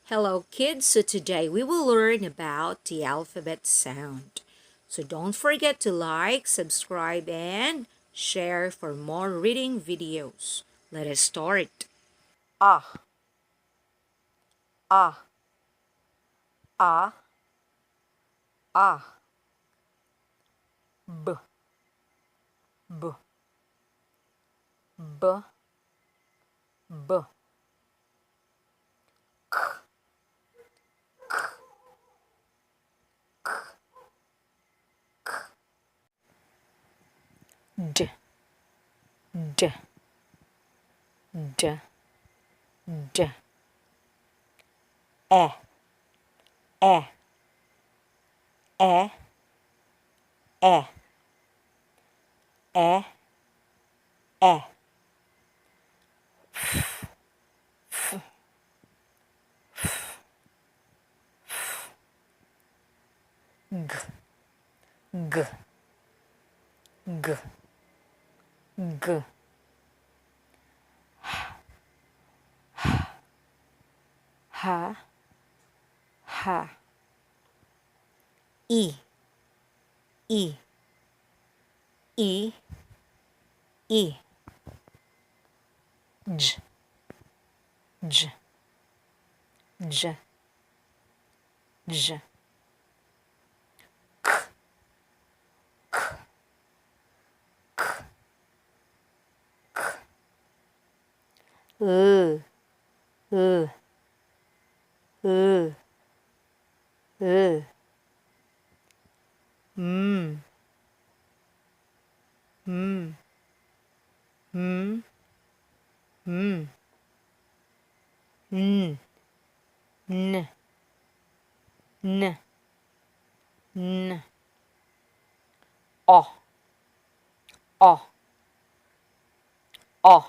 Hello kids, so today we will learn about the alphabet sound. So don't forget to like, subscribe, and share for more reading videos. Let us start. Ah, ah, ah, ah. B, b, b, b. D, d, d, d. E, e, e, e, e, e. G, g, g, g. Ha, ha. E, e, e, e. J, j, j, j. Uh, uh, uh, uh. Mm, mm, mm, mm, n, n, n, n. O, o, o,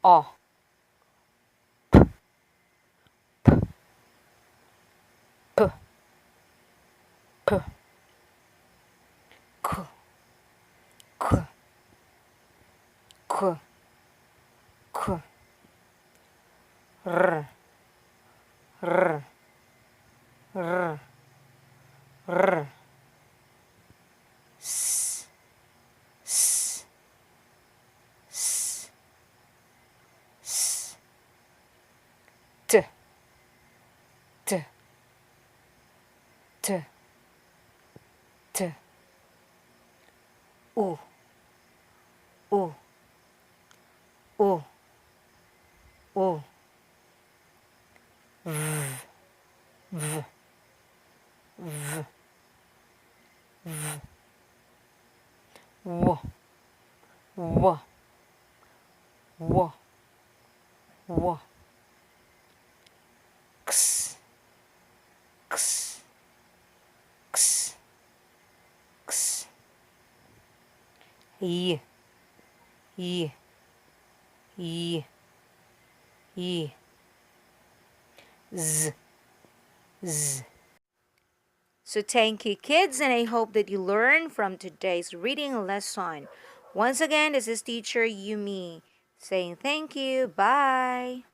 o. P, p, k, k, k, k. R, r, r, r. S, s, s, s. T, t, t, t. U, u, u, u. V, v, v, v. W, w, w, w. X, x, x, x. Y, y, y, y. Z, z. So thank you kids, and I hope that you learn from today's reading lesson. Once again, this is teacher Yumi saying thank you. Bye.